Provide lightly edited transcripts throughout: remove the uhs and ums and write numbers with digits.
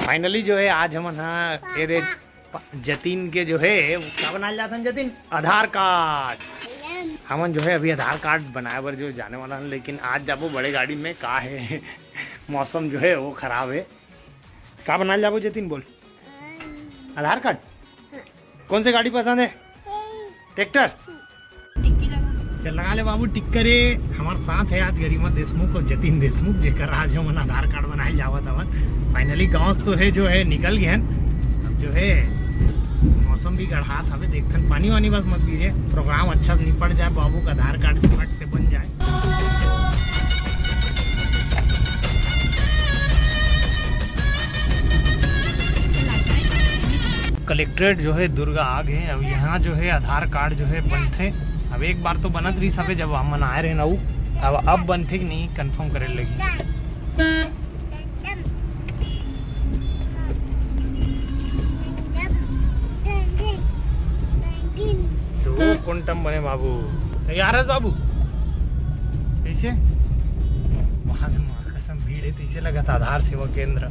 Finally जो है आज हम ये देख जतिन के जो है क्या बनाया जाता है जतिन आधार कार्ड हमन जो है अभी आधार कार्ड बनाए बर जो जाने वाला है, लेकिन आज जाबो बड़े गाड़ी में का है मौसम जो है वो खराब है। का बनाए जाबो जतिन बोल आधार कार्ड कौन सी गाड़ी पसंद है ट्रैक्टर चल लगा ले बाबू टिक्कर हमारे साथ है आज गरिमा देशमुख और जतिन देशमुख जेकर आज हम आधार कार्ड बनाए जावत हवन। फाइनली गाँव तो है जो है निकल गए अब जो है मौसम भी गढ़ात हवे देखन पानी वानी बस मत गिरे प्रोग्राम अच्छा से निपट जाए बाबू का आधार कार्ड फट से बन जाए। कलेक्ट्रेट जो है दुर्गा आ गए अब यहाँ जो है आधार कार्ड जो है बनते अब एक बार तो बनत रही सब जब हम आए रहे नऊ अब बनते कि नहीं कंफर्म करे लगी। तो क्वांटम बने बाबू तैयार है बाबू कैसे वहां कसम भीड़ है तैसे लगा था आधार सेवा केंद्र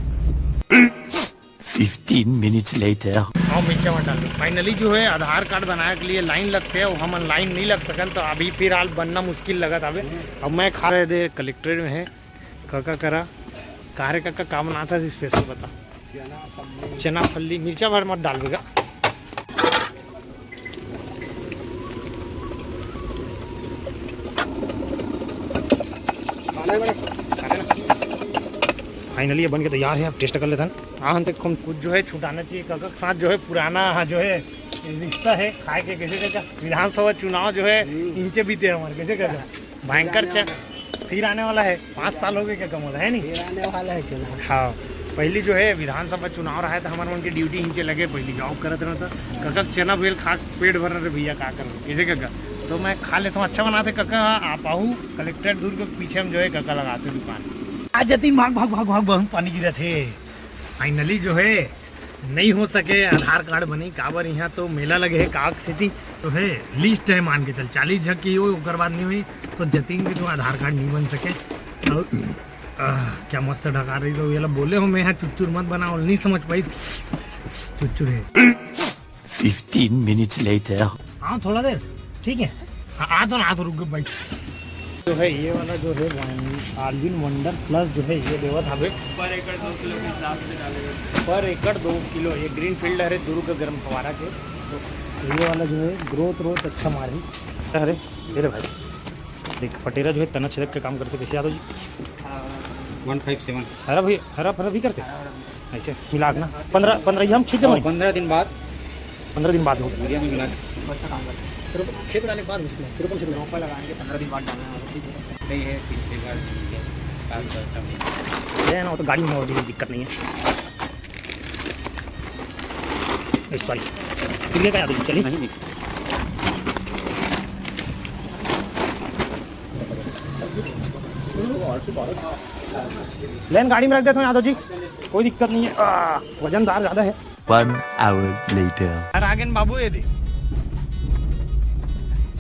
15 minutes later हाँ मिर्चा मत डाल। फाइनली जो है आधार कार्ड बनाने के लिए लाइन लगते हैं हम लाइन नहीं लग सकन तो अभी फिलहाल बनना मुश्किल लगा था। अब मैं खा रहे थे कलेक्ट्रेट में है काका करा कारे काका का बनाता था स्पेशल बता चना फल्ली मिर्चा भर मत डाल देगा। फाइनली ये बन के तैयार है अब टेस्ट कर लेते हैं। हाँ तक कुछ जो है छुटाना चाहिए काका के साथ जो है पुराना जो है रिश्ता है खाए के कैसे कैसा विधानसभा चुनाव जो है इंचे बीते हमारे कैसे कैसा भयंकर फिर आने वाला है 5 साल हो गए क्या कम होता है नहीं आने वाला है चुनाव। हाँ पहली जो है विधानसभा चुनाव रहा है तो हमारे मन की ड्यूटी इंचे लगे पहली जॉब करते रहता काका चना बेल खा पेट भर रहे भैया का कर कैसे काका तो मैं खा लेता हूँ अच्छा बनाते काका आप आहू कलेक्ट्रेट दूर के पीछे हम जो है काका लगाते दुकान आज जतिन भाग भाग भाग भाग बहुत पानी गिरे थे। फाइनली जो है नहीं हो सके आधार कार्ड बनी काबर यहाँ तो मेला लगे है काक सिटी तो है लिस्ट है मान के चल 40 झक की हो बाद नहीं हुई तो जतिन भी तो आधार कार्ड नहीं बन सके। और क्या मस्त ढका रही तो ये बोले हो मैं यहाँ चुच्चुर मत बनाओ नहीं समझ पाई चुच्चुर है। 15 minutes later हाँ थोड़ा देर ठीक है आ तो रुक गए भाई जो है ये वाला जो है आलविन वंडर प्लस जो है ये देवत हवे पर एकड़ 2 किलो के हिसाब से डालेगा पर एकड़ 2 किलो ये ग्रीन फील्डर है दूर का गर्म फवारा के तो ये वाला जो है ग्रोथ अच्छा मारी। अरे अरे भाई देख पटेरा जो है तना छिड़क के काम करते कैसे यादव जी 157 हरा भाई हरा भरा भी करते ऐसे मिला के ना 15 हम ठीक है 15 दिन बाद 15 दिन बाद हो मीडिया में मिला खेत डालने के बाद फिर रोपा लगाएंगे 15 दिन बाद डालना है ना तो गाड़ी में और दिक्कत नहीं है इस बारी कितने का याद चलिए लेन गाड़ी में रख देता हूँ यादव जी कोई दिक्कत नहीं है वजनदार ज़्यादा है। 1 hour later आगे बाबू ये दे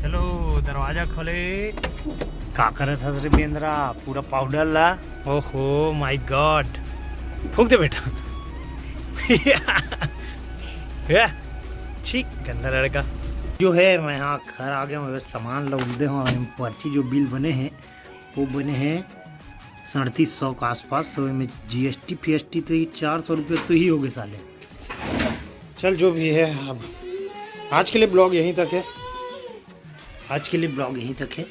चलो दरवाजा खोले का करे था रे बेंद्रा पूरा पाउडर ला ओहो माय गॉड फूक दे बेटा ठीक गंदा लड़का जो है मैं यहाँ घर आ गया हूँ सामान लौटे हूँ पर्ची जो बिल बने हैं वो बने हैं 3700 के आसपास तो में GST FST तो 400 रुपये तो ही हो गए साले। चल जो भी है अब आज के लिए ब्लॉग यहीं तक है आज के लिए ब्लॉग यहीं तक है।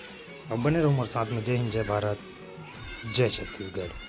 अब बने रहो हमारे साथ में। जय हिंद जय भारत जय छत्तीसगढ़।